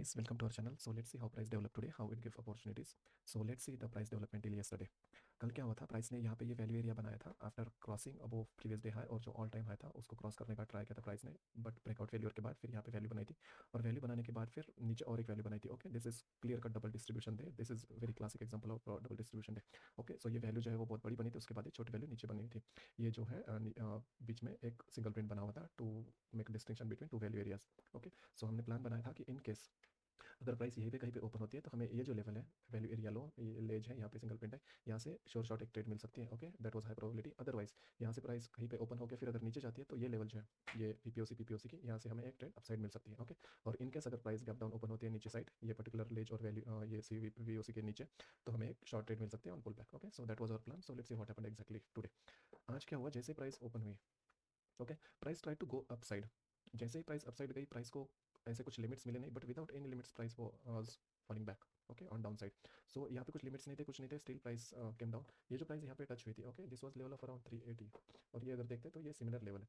guys, welcome to our channel. So let's see how price develop today, how it give opportunities. So let's see the price development till yesterday. कल क्या हुआ था, price ने यहाँ पे ये value area बनाया था after crossing above previous day high, और जो ऑल टाइम हाई था उसको क्रॉस करने का ट्राई किया था प्राइस ने, बट ब्रेकआउट फेलियर के बाद फिर यहाँ पे वैल्यू बनाई थी, और वैल्यू बनाने के बाद फिर नीचे और एक वैल्यू बनाई थी. Okay, this is clear cut double distribution day. This is very classic example of double distribution day. Okay, so ये वैल्यू जो है वो बहुत बड़ी बनी थी, उसके बाद ये छोटी वैल्यू नीचे बनी थी. ये जो है बीच में एक सिंगल प्रिंट बना हुआ था to make distinction between two value areas. Okay, so हमने प्लान बनाया था कि इन केस अगर प्राइस यहीं पे कहीं पे ओपन होती है तो हमें ये जो लेवल है, वैल्यू एरिया लो, ये लेज है, यहाँ पे सिंगल प्रिंट है, यहाँ से श्योर शॉट एक ट्रेड मिल सकती है. Okay, that was high probability. Otherwise यहाँ से प्राइस कहीं पे ओपन होकर फिर अगर नीचे जाती है तो ये लेवल जो है, ये पीपीओसी की, यहाँ से हमें एक ट्रेड अपसाइड मिल सकती है. ओके, और इनकेस अगर प्राइस गैप डाउन ओपन होती है नीचे साइड, ये पर्टिकुलर लेज और वैल्यू ये वीओसी के नीचे, तो हमें एक शॉर्ट ट्रेड मिल सकती है on pull back. Okay, so that was our plan. So let's see what happened exactly today. आज क्या हुआ, जैसे प्राइस ओपन हुई, okay, price try to go upside. जैसे ही प्राइस अपसाइड गई, प्राइस को ऐसे कुछ लिमिट्स मिले नहीं, but without any limits price was falling back. Okay, on down side. So यहाँ पे कुछ लिमिट्स नहीं थे, कुछ नहीं थे, स्टिल प्राइस केम डाउन. ये जो प्राइस यहाँ पे टच हुई थी, okay, this was level of around 380, और ये अगर देखते हैं तो ये सिमिलर लेवल है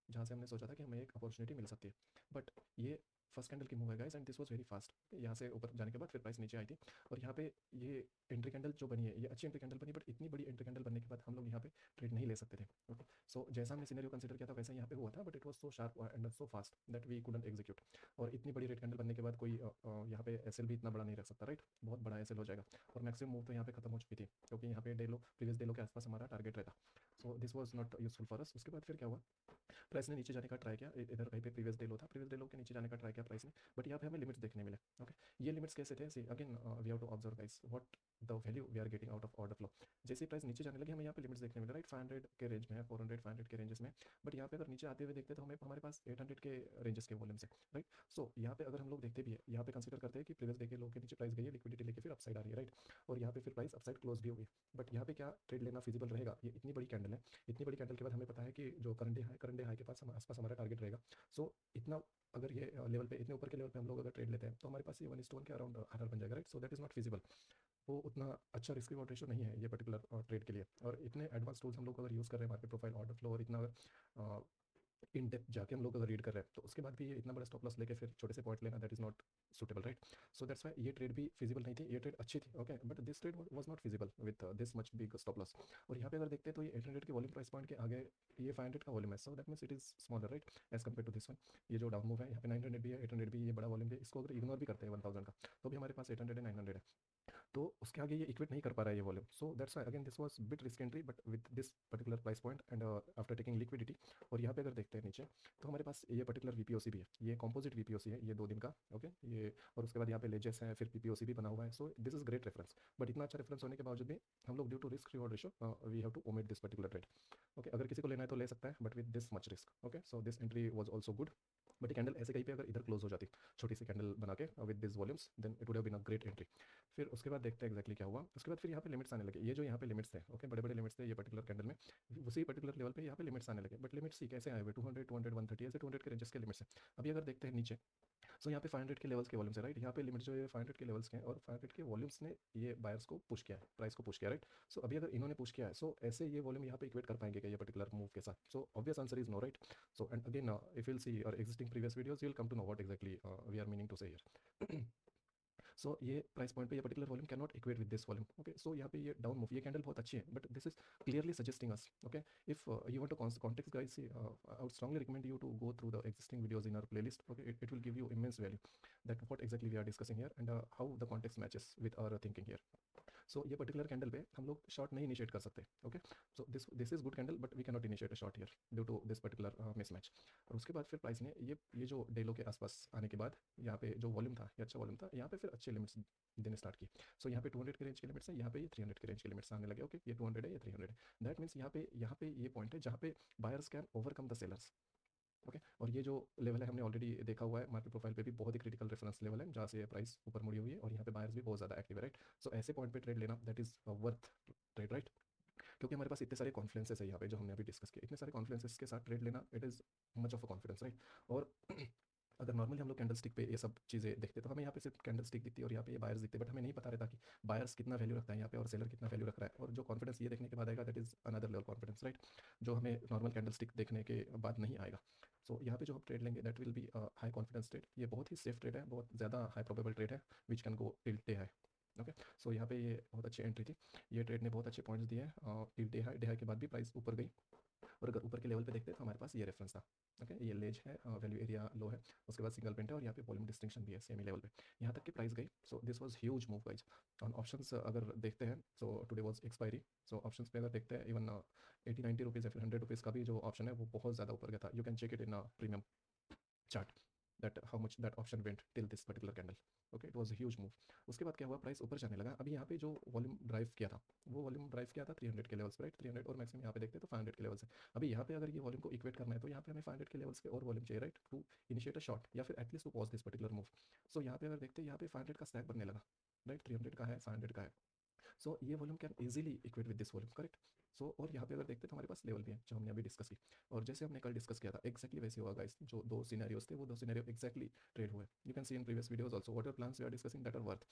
जहाँ से हमने सोचा था कि हमें एक अपॉर्चुनिटी मिल सकती है. बट ये फर्स्ट कैंडल की मूव है guys, and this was very fast. यहाँ से ऊपर जाने के बाद फिर प्राइस नीचे आई थी, और यहाँ पे ये एंट्री कैंडल जो बनी है, ये अच्छी एंट्री कैंडल बनी, बट इतनी बड़ी एंट्री कैंडल बनने के बाद हम लोग यहाँ पे ट्रेड नहीं ले सकते थे. ओके, सो जैसा हमने सिनेरियो कंसीडर किया था वैसा यहाँ पे हुआ था, but it was so sharp and so fast that we couldn't execute. और इतनी बड़ी रेड कैंडल बनने के बाद कोई यहाँ पे एसएल भी इतना बड़ा नहीं रख सकता, राइट? बहुत बड़ा एसएल हो जाएगा, और मैक्सिमम मूव तो यहाँ पे खत्म हो चुकी थी, क्योंकि यहाँ पे डेलो प्रीवियस डेलो के आसपास हमारा टारगेट रहता. सो this was not useful for us. उसके बाद फिर क्या हुआ, प्राइस ने नीचे जाने का ट्राई किया, इधर कहीं पे प्रीवियस डे लो था, प्रीवियस डे लो के नीचे जाने का ट्राई किया प्राइस ने, बट यहाँ पे हमें लिमिट्स देखने मिले. ओके, ये लिमिट्स कैसे थे, see again we have to observe guys what the value we are getting out of order flow. जैसे प्राइस नीचे जाने लगी, हमें यहाँ पे लिमिट्स देखने मिले, राइट? 500 के रेंज में है, 400 500 के रेंजेस में, बट यहाँ पे अगर नीचे आते हुए देखते तो हमें हमारे पास 800 के रेंजेस के वॉल्यूम से, राइट? सो यहाँ पे अगर हम लोग देखते भी है, यहाँ पे कंसिडर करते हैं कि प्रीवियस डे के लो के नीचे प्राइस गई है, लिक्विडिटी लेके फिर अपसाइड आ रही है, राइट? और यहाँ पे फिर प्राइस अपसाइड क्लोज भी हुई, बट यहाँ पे क्या ट्रेड लेना फिजिबल रहेगा? ये इतनी बड़ी कैंडल है, इतनी बड़ी कैंडल के बाद हमें पता है कि जो करंट डे हाई के पास आसपास हमारा टारगेट रहेगा. सो इतना अगर ये लेवल पे, इतने ऊपर के लेवल पे हम लोग अगर ट्रेड लेते हैं तो हमारे पास ये 1:1 के अराउंड आरआर बन जाएगा, right? So that is not feasible. वो उतना अच्छा रिस्क रिवॉर्ड रेशियो नहीं है ये पर्टिकुलर ट्रेड के लिए, और इतने एडवांस टूल्स हम लोग अगर यूज़ कर रहे हैं, मार्केट प्रोफाइल, ऑर्डर फ्लो, और इतना अगर इन डेप्थ जाके हम लोग अगर रीड कर रहे हैं, तो उसके बाद भी ये इतना बड़ा स्टॉप लॉस लेके फिर छोटे से पॉइंट लेना, that is not suitable, right? So that's why ये ट्रेड भी फिजिबल नहीं थी. ये ट्रेड अच्छी थी, okay, but this trade was not feasible with this much big stop loss. और यहाँ पे अगर देखते हैं तो ये 800 के वॉल्यूम प्राइस पॉइंट के आगे ये 500 का वॉल्यूम है, so that means it is smaller, right, as compare to this one. ये जो डाउन मूव है, यहाँ पे 900 भी है, 800 भी, ये बड़ा वॉल्यूम भी, इसको अगर इग्नोर भी करते हैं 1000 का, तो भी हमारे पास 800 है, 900 है, तो उसके आगे ये इक्वेट नहीं कर पा रहा है ये volume. So that's why again this was bit risk entry, but with this particular price point and after taking liquidity. और यहाँ पे अगर देखते हैं नीचे, तो हमारे पास ये पर्टिकुलर वीपीओसी भी है, ये कॉम्पोजिट वीपीओसी है, ये 2 दिन का. ओके, ये, और उसके बाद यहाँ पे लेजेस है, फिर पीपीओसी भी बना हुआ है. So this is great reference, but इतना अच्छा रेफरेंस होने के बावजूद भी हम लोग due to risk reward ratio we have to omit this particular trade. Okay, अगर किसी को लेना है तो ले सकता है, but with this much risk. Okay, so this entry was also good, but ये कैंडल ऐसे कहीं पे अगर इधर क्लोज हो जाती, छोटी सी कैंडल बना के with this volumes, then it would have been a great entry. फिर उसके बाद देखते हैं एग्जैक्टली क्या हुआ. उसके बाद फिर यहाँ पे लिमिट्स आने लगे, ये जो यहाँ पे लिमिट्स थे, ओके, बड़े बड़े लिमिट्स थे ये पर्टिकुलर कैंडल में, उसी पर्टिकुलर लेवल पे यहाँ पे लिमिट्स आने लगे. बट लिमिट्स ही कैसे आए हुए, 200 200 130 ऐसे 200 के रेंजेस के लिमिट्स हैं. अभी अगर देखते हैं नीचे, सो यहाँ पे 500 के लेवल्स के वॉल्यूम्स है, राइट? यहाँ पे लिमिट जो है 500 के लेवल्स के हैं, और 500 के वॉल्यूम्स ने ये बायर्स को पुश किया है, प्राइस को पुश किया, राइट? सो अभी अगर इन्होंने पुश किया है, सो ऐसे ये वॉल्यूम यहाँ पे इक्वेट कर पाएंगे क्या ये पर्टिकुलर मूव के साथ? So obvious answer is no, right? So and again if you will see और existing previous videos, you will come to know what exactly we are meaning to say here. So ये price point पे ये particular volume can not equate with this volume. Okay, so यहाँ पे ये down move, ये candle बहुत अच्छी है, but this is clearly suggesting us, okay, if you want to context guys, I would strongly recommend you to go through the existing videos in our playlist. Okay, it will give you immense value that what exactly we are discussing here, and how the context matches with our thinking here. So ये particular candle पे हम लोग short नहीं initiate कर सकते. Okay, so this is good candle, but we can not initiate a short here due to this particular mismatch. और उसके बाद फिर प्राइस ने ये जो डेलो के आसपास आने के बाद, यहाँ पे जो वॉल्यूम था, ये अच्छा वॉल्यूम था, यहाँ पे फिर अच्छे लिमिट्स देने स्टार्ट की. सो यहाँ पे 200 के रेंज के लिमिट्स है, यहाँ पे ये 300 के रेंज के लिमिट्स आने लगे. ओके, ये 200 है, ये 300 है. दैट मीन्स यहाँ पे ये पॉइंट है जहाँ पे buyers can overcome the sellers. Okay, और ये जो लेवल है हमने ऑलरेडी देखा हुआ है मार्केट प्रोफाइल पे भी, बहुत ही क्रिटिकल रेफरेंस लेवल है जहाँ से प्राइस ऊपर मुड़ी हुई है, और यहाँ पे बायर्स भी बहुत ज़्यादा एक्टिव है, राइट? सो ऐसे पॉइंट पे ट्रेड लेना, that is worth trade, right? क्योंकि हमारे पास इतने सारे कॉन्फ्लुएंसेस है यहाँ पे जो हमने अभी डिस्कस किए, इतने सारे कॉन्फ्लुएंसेस के साथ ट्रेड लेना, it is much of a confidence, right? और अगर नॉर्मली हम लोग कैंडल स्टिक पे ये सब चीज़ें देखते तो हमें यहाँ पे सिर्फ कैंडल स्टिक दिखती है और यहाँ पे ये बायर्स दिखते, बट हमें नहीं पता रहता कि बायर्स कितना वैल्यू रखता है यहाँ पे और सेलर कितना वैल्यू रख रहा है। और जो कॉन्फिडेंस ये देखने के बाद आएगा that is another level confidence, right, जो हमें नॉर्मल कैंडल स्टिक देखने के बाद नहीं आएगा। सो यहाँ पे जो हम ट्रेड लेंगे that will be high confidence trade. ये बहुत ही सेफ ट्रेड है, बहुत ज़्यादा हाई प्रोबेबल ट्रेड है which can go till day high. Okay, so यहाँ पे ये बहुत अच्छी एंट्री थी। ये ट्रेड ने बहुत अच्छे पॉइंट्स दिए हैं टिल डे हाई के बाद भी प्राइस ऊपर गई। और अगर ऊपर के लेवल पे देखते हैं तो हमारे पास ये रेफरेंस था। ओके, ये लेज है, वैल्यू एरिया लो है, उसके बाद सिंगल पेंट है और यहाँ पे वॉल्यूम डिस्टिंक्शन भी है सेम ही लेवल पे, यहाँ तक की प्राइस गई। सो this was huge move guys. On options अगर देखते हैं, so today was expiry. So options पे अगर देखते हैं इवन 80-90 रुपीज़ या फिर 100 रुपीज़ का भी जो ऑप्शन है वो बहुत ज़्यादा ऊपर गया था। You can check it in premium chart that how much that option went till this particular candle. Okay, it was huge move. उसके बाद क्या हुआ, प्राइस ऊपर जाने लगा। अभी यहाँ पे जो वॉल्यूम ड्राइव किया था वो वॉल्यूम ड्राइव किया था 300 के लेवल्स पे, राइट, 300 और मैक्सिमम यहाँ पे देखते हैं तो 500 के लेवल्स है। अभी यहाँ पे अगर ये वॉल्यूम को इक्वेट करना है तो यहाँ पे हमें 500 के लेवल्स के और वॉल्यूम चाहिए, right, to initiate a short या फिर at least to pause this particular move. So यहाँ पे अगर देखते हैं यहाँ पे 500 का स्टैक बनने लगा, राइट, 300 का है, 500 का है। सो ये volume can easily equate with this volume, correct. So और यहाँ पे अगर देखते हैं तो हमारे पास लेवल भी है जो हमने अभी डिस्कस की, और जैसे हमने कल डिस्कस किया था एक्जैक्टली वैसे हुआ गाइस। जो दो सिनेरियोस थे वो दो सिनेरियो एक्जैक्टली ट्रेड हुए। You can see in previous videos also what are plans we are discussing that are worth,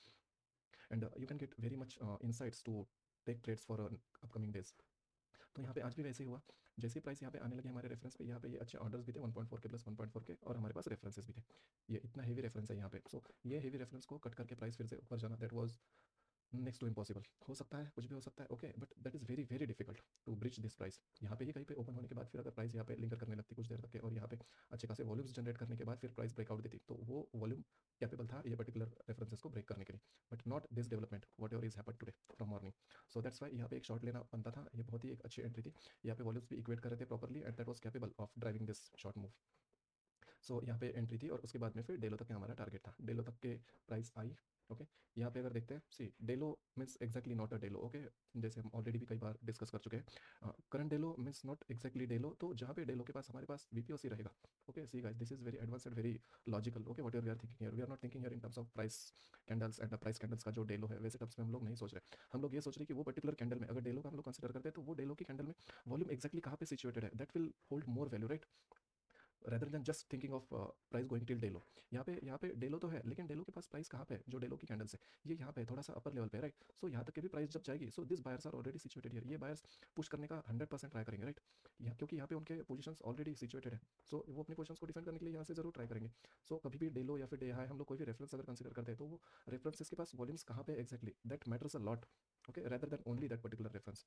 and you can get very much insights to take trades for upcoming days. तो यहाँ पे आज भी वैसे ही हुआ। जैसे ही प्राइस यहाँ पे आने लगे हमारे रेफरेंस पे, यहाँ पे ये अच्छे ऑर्डर्स भी थे 1.4 के प्लस 1.4 के, और हमारे पास रेफरेंसेस भी थे। ये इतना हेवी रेफरेंस है यहाँ पे। सो ये हेवी रेफरेंस को कट करके प्राइस फिर से ऊपर जाना that was next to impossible. हो सकता है, कुछ भी हो सकता है, okay, but that is very very difficult to bridge this price. यहाँ पे ही कहीं पे ओपन होने के बाद फिर अगर प्राइस यहाँ पे लिंकर करने लगती कुछ देर तक के और यहाँ पे अच्छे खासे वॉल्यूम्स जनरेट करने के बाद फिर प्राइस ब्रेकआउट देती, तो वो वॉल्यूम कैपेबल था ये पर्टिकुलर रेफरेंसेस को ब्रेक करने के लिए, but not this development what ever is happened today from morning. So that's Y यहाँ पे एक शॉर्ट लेना बनता था। ये बहुत ही एक अच्छी एंट्री थी। यहाँ पे वॉल्यूम्स भी इक्वेट कर रहे थे properly and that was capable of driving this short move. So यहाँ पे एंट्री थी और उसके बाद में फिर डेलो तक का हमारा टारगेट था। डेलो तक के प्राइस आई। ओके, यहाँ पे अगर देखते हैं, सी डेलो means exactly not a Delo. Okay, जैसे हम ऑलरेडी भी कई बार डिस्कस कर चुके हैं, current Delo means not exactly डेलो। तो जहाँ पे डेलो के पास हमारे पास वीपीओसी रहेगा। Okay, see guys, this is very advance and very logical. Okay, what we are thinking here, we are not thinking here in terms of price candles and price candles का जो डेलो है वैसे टर्म्स में हम लोग नहीं सोच रहे। हम लोग ये सोच रहे कि वो पर्टिकुलर कैंडल में अगर डेलो का हम लोग कंसिडर करते हैं तो वो डेलो की कैंडल में वॉल्यूम एक्जैक्टली कहाँ पे सिचुएटेड है that will hold more value, right, rather than just thinking of price going till डेलो। यहाँ पे डेलो तो है लेकिन डेलो के पास प्राइस कहाँ पे है, जो डेलो की कैंडल्स है ये यहाँ पे थोड़ा सा अपर लेवल पे है, राइट। सो यहाँ तक के भी प्राइस जब जाएगी, so this buyers are already situated here. ये बायर्स पुश करने का 100% ट्राई करेंगे, राइट, क्योंकि यहाँ पे उनके पोजीशंस ऑलरेडी सिचुएटेड है। सो वो अपनी पोजीशंस को डिफेंड करने के लिए यहाँ से जरूर ट्राई करेंगे। सो कभी भी डेलो या फिर डे हाई हम लोग कोई भी रेफरेंस अगर कंसिडर करते हैं तो वो रेफरेंसेस के पास वॉल्यूम्स कहाँ पे exactly that matters a lot, okay, rather than only that particular reference.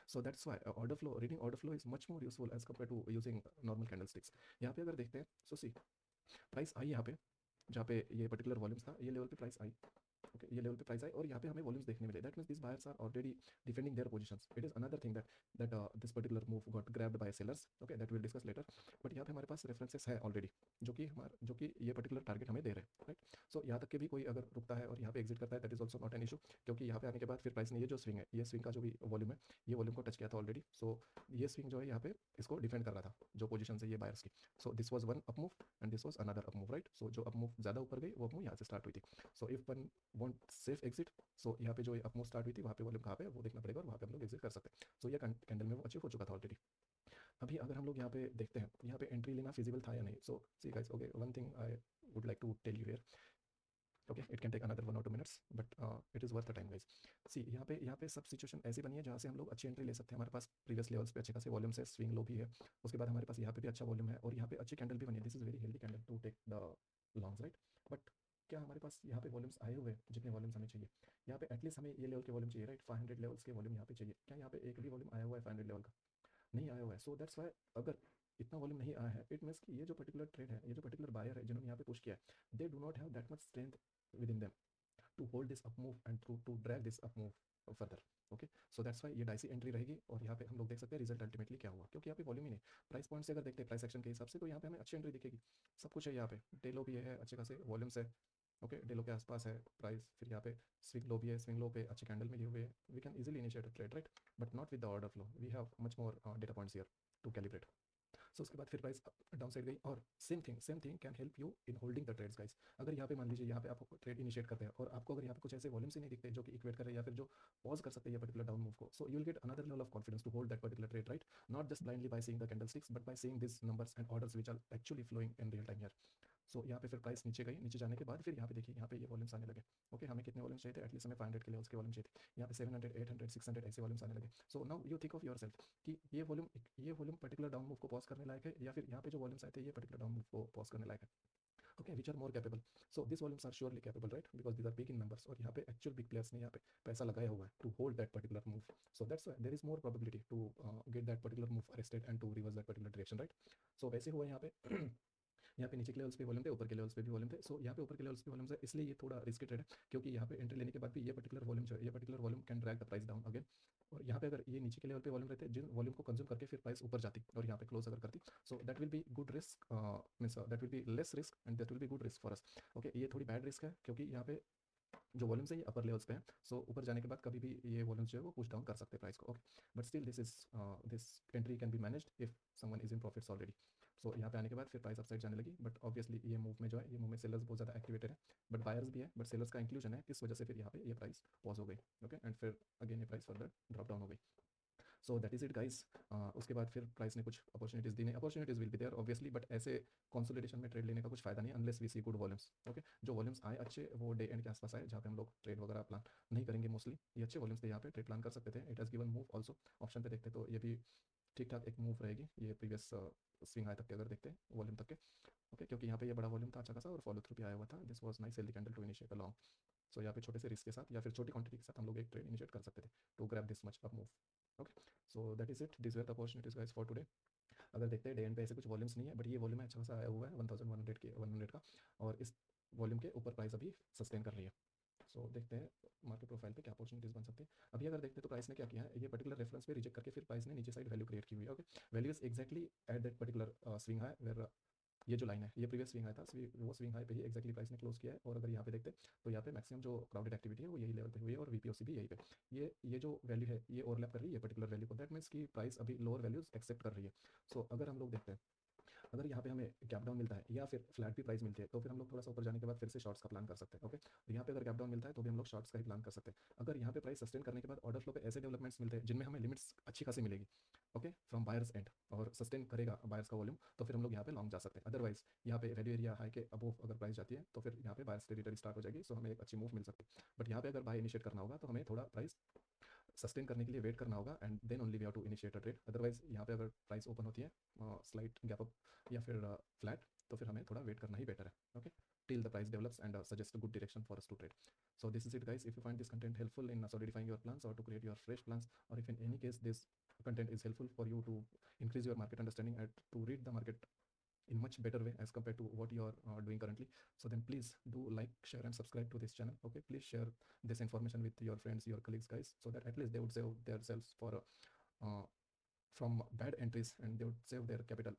So that's why order flow, reading order flow is much more useful as compared to using normal candlesticks. यहाँ पे अगर देखते हैं, so see, price I यहाँ पे जहाँ पे ये पर्टिकुलर वॉल्यूम्स था, ये लेवल पे प्राइस आई। ओके, ये लेवल पे प्राइस आई और यहाँ पे हमें वॉल्यूम्स देखने मिले। That means this buyers are already defending their positions. It is another thing that this particular move got grabbed by sellers. Okay, that will discuss later. But यहाँ पे हमारे पास रेफरेंसेस है ऑलरेडी जो कि ये पर्टिकुलर टारगेट हमें दे रहे हैं, राइट। सो यहाँ तक के भी कोई अगर रुकता है और यहाँ पे एग्जिट करता है that is also not an issue, क्योंकि यहाँ पे आने के बाद फिर प्राइस ने ये जो स्विंग है, ये स्विंग का जो भी वॉल्यूम है, ये वॉल्यूम को टच किया था ऑलरेडी। सो ये स्विंग जो है यहाँ पे इसको डिफेंड कर रहा था जो पोजीशन है ये बायर्स की। So this was one up move and this was another up move, right. So जो अप मूव ज़्यादा ऊपर गई वो अप मूव यहाँ से स्टार्ट हुई थी। So if one want safe exit, so यहाँ पे जो अप मूव स्टार्ट हुई थी वहाँ पे वॉल्यूम कहाँ पे वो देखना पड़ेगा और वहाँ पे हम लोग एग्जिट कर सकते हैं। सो ये कैंडल में वो अचीव हो चुका था ऑलरेडी। अभी अगर हम लोग यहाँ पे देखते हैं यहाँ पे एंट्री लेना फिजिबल था या नहीं। So see guys, okay, one thing I would like to tell you here. Okay, it can take another 1 or 2 minutes but it is worth the time guys. See यहाँ पे सब सिचुएशन ऐसी बनी है जहाँ से हम लोग अच्छी एंट्री ले सकते हैं। हमारे पास प्रीवियस लेवल्स पे अच्छे खासे वॉल्यूम है, स्विंग लो भी है, उसके बाद हमारे पास यहाँ पे भी अच्छा वॉल्यूम है और यहाँ पे अच्छी कैंडल भी बनी है। This is very healthy candle to take the longs, right. But क्या हमारे पास यहाँ पे वॉल्यूम्स आए हुए हैं जितने वॉल्यूम्स हमें चाहिए? यहाँ पे एटलीस्ट हमें ये लेवल के वॉल्यूम चाहिए, राइट, 500 लेवल्स के वॉल्यूम यहाँ पे चाहिए। क्या यहाँ पे एक भी वॉल्यूम आया हुआ है 500 लेवल का? नहीं आया हुआ है। सो दैट्स वाई अगर इतना वॉल्यूम नहीं आया है इट मीन्स कि ये जो पर्टिकुलर ट्रेड है, ये जो पर्टिकुलर बायर है जिन्होंने यहाँ पे पुश किया है, they do not have that much strength within them to hold this up move and to drag this up move further. Okay, so that's why ये डाइसी एंट्री रहेगी और यहाँ पे हम लोग देख सकते हैं रिजल्ट अल्टीमेटली क्या हुआ, क्योंकि यहाँ पे वॉल्यूम ही नहीं। प्राइस पॉइंट से अगर देखते हैं प्राइस एक्शन के हिसाब से तो यहाँ पे हमें अच्छी एंट्री दिखेगी, सब कुछ है यहाँ पे। डेलो भी है, अच्छे खासे वॉल्यूम्स है। ओके, डेलो के आसपास है प्राइस, फिर यहाँ पे स्विंग लो भी है, स्विंग लो पे अच्छी कैंडल मिली हुई है। We can easily initiate a trade, right, but not with the order flow. We have much more data points here to calibrate. So उसके बाद फिर प्राइस डाउन साइड गई और same thing can help you in holding the trades guys. अगर यहाँ पे मान लीजिए यहाँ पे आप ट्रेड इनिशिएट करते हैं और आपको अगर यहाँ पे कुछ ऐसे वॉल्यूम्स ही नहीं दिखते जो कि इक्वेट करे या फिर जो पॉज कर सकते हैं ये पर्टिकुलर डाउन मूव को, so you will get another level of confidence to hold that particular trade, right, not just blindly by seeing the candle sticks but by seeing this numbers and orders which are actually flowing in real time here. So यहाँ पे फिर price नीचे गई, नीचे जाने के बाद फिर यहाँ पे देखिए यहाँ पे ये वॉल्यूम्स आने लगे। ओके, हमें कितने वॉल्यूम्स चाहिए थे? एटलीस्ट हमें 500 के लेवल्स के वॉल्यूम चाहिए थे। यहाँ पे 700, 800, 600 ऐसे वॉल्यूम्स आने लगे। So now you think of your self कि ये वॉल्यूम पर्टिकुलर डाउन मूव को पॉज करने लायक है, या फिर यहाँ पे जो वॉल्यूम्स आए थे ये पर्टिकुलर डाउन मूव को पॉज करने लायक है। Okay, which are more capable? So these volumes are surely capable, right? Because these are big in numbers, और यहाँ पे actual big players ने यहाँ पे पैसा लगाया हुआ है to hold that particular move. So that's why there is more probability to get that particular move arrested and to reverse that particular direction, right? So वैसे हुआ यहाँ पे यहाँ पे नीचे के लेवल्स पे वॉल्यूम थे, ऊपर के लेवल्स पे भी वॉल्यूम थे। सो यहाँ पे ऊपर के लेवल्स पे वॉल्यूम है, इसलिए ये थोड़ा रिस्की ट्रेड है, क्योंकि यहाँ पे एंट्री लेने के बाद भी ये पर्टिकुलर वॉल्यूम जो है, ये particular volume can drag the price down again. और यहाँ पे अगर ये नीचे के लेवल पे वॉल्यूम रहते, जिन वॉल्यूम को कंज्यूम करके फिर प्राइस ऊपर जाती और यहाँ पे क्लोज अगर करती, so that will be good risk, means that will be less risk and that will be good risk for us. Okay, ये थोड़ी बैड रिस्क है, क्योंकि यहाँ पे जो वॉल्यूम्स है ये अपर लेवल्स पे हैं। सो ऊपर जाने के बाद कभी भी ये वॉल्यूम्स जो है वो पुश डाउन कर सकते हैं प्राइस को। Okay, but still this entry can be managed if someone is in profits already. So यहाँ पे आने के बाद फिर प्राइस अपसाइड जाने लगी, बट ऑब्वियसली ये मूव में जो है, ये मूव में सेलर्स बहुत ज़्यादा एक्टिवेटेड है, बट बायर्स भी है, बट सेलर्स का इंक्लूजन है, इस वजह से फिर यहाँ पे ये प्राइस पॉज हो गई। ओके, एंड फिर अगेन ये प्राइस फर्दर ड्रॉप डाउन हो गई। So that is it guys. उसके बाद फिर प्राइस ने कुछ अपॉर्चुनिटीज़ दी, नहीं opportunities will be there obviously, but ऐसे कंसोलिडेशन में ट्रेड लेने का कुछ फायदा नहीं unless we see good volumes. Okay, जो वॉल्यूम्स आए अच्छे वो डे एंड के आसपास आए, जहाँ पे हम लोग ट्रेड वगैरह प्लान नहीं करेंगे मोस्टली। ये अच्छे वॉल्यूम्स थे, यहाँ पे ट्रेड प्लान कर सकते थे। It has given move also, option पे देखते तो ये भी ठीक ठाक एक मूव रहेगी, ये प्रीवियस स्विंग हाई तक के अगर देखते हैं वॉल्यूम तक के। ओके, क्योंकि यहाँ पे ये बड़ा वॉल्यूम था अच्छा खासा और फॉलो थ्रू भी आया हुआ था। This was nice healthy candle to initiate a long. So यहाँ पे छोटे से रिस्क के साथ या फिर छोटी क्वांटिटी के साथ हम लोग एक ट्रेड इनिशिएट कर सकते थे to grab this much up move. Okay, so that is it, this were the opportunities guys for today. अगर देखते हैं डे एंड पे ऐसे कुछ वॉल्यूम्स नहीं है, बट ये वॉल्यूम है अच्छा खासा आया हुआ है 1100 के 100 का, और इस वॉल्यूम के ऊपर प्राइस अभी सस्टेन कर रही है। सो देखते हैं मार्केट प्रोफाइल पे क्या अपॉर्चुनिटीज बन सकती है। अभी अगर देखते हैं तो प्राइस ने क्या किया है, ये पर्टिकुलर रेफरेंस पे रिजेक्ट करके फिर प्राइस ने नीचे साइड वैल्यू क्रिएट की हुई है। Okay, value is exactly at that particular swing high where ये जो लाइन है ये प्रीवियस स्विंग हाई था, वो स्विंग हाई पे ही एक्जैक्टली प्राइस ने क्लोज किया है। और अगर यहाँ पे देखते तो यहाँ पे मैक्सिमम जो क्राउडेड एक्टिविटी है वो यही लेवल पे हुई है, और वीपीओसी भी यही पे। ये जो वैल्यू है ये ओवरलैप कर रही है पर्टिकुलर वैल्यू को, दैट मीन्स कि प्राइस अभी लोअर वैल्यूज एक्सेप्ट कर रही है। सो अगर हम लोग देखते हैं, अगर यहाँ पे हमें गैप डाउन मिलता है या फिर फ्लैट भी प्राइस मिलती है, तो फिर हम लोग थोड़ा सा ऊपर जाने के बाद फिर से शॉर्ट्स का प्लान कर सकते हैं। ओके, तो यहाँ पे अगर गैप डाउन मिलता है तो भी हम लोग शॉर्ट्स का ही प्लान कर सकते हैं। अगर यहाँ पे प्राइस सस्टेन करने के बाद ऑर्डर फ्लो पे ऐसे डेवलपमेंट्स मिलते हैं जिनमें हमें लिमिट्स अच्छी खासी मिलेगी, ओके, फ्रॉम बायर्स एंड, और सस्टेन करेगा बायर्स का वॉल्यूम, तो फिर हम लोग यहाँ पे लॉन्ग जा सकते हैं। अदरवाइज यहाँ पे वैल्यू एरिया हाई के अबोव अगर प्राइस जाती है तो फिर यहाँ पे बायर्स टेरिटरी स्टार्ट हो जाएगी, सो हमें एक अच्छी मूव मिल सकती है। बट यहाँ पे अगर बाय इनिशिएट करना होगा तो हमें थोड़ा प्राइस सस्टेन करने के लिए वेट करना होगा, and then only we have to initiate a trade. Otherwise यहाँ पे अगर प्राइस ओपन होती है स्लाइट गैप अप या फिर फ्लैट, तो फिर हमें थोड़ा वेट करना ही बेटर है। Okay, till the price develops and suggest a good direction for us to trade. So this is it guys. If you find this content helpful in solidifying your plans or to create your fresh plans, or if in any case this content is helpful for you to increase your market understanding and to read the market in much better way as compared to what you are doing currently, so then please do like, share and subscribe to this channel. Okay, please share this information with your friends, your colleagues guys, so that at least they would save themselves for from bad entries, and they would save their capital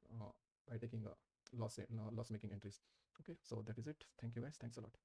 by taking loss making entries. Okay, so that is it. Thank you guys, thanks a lot.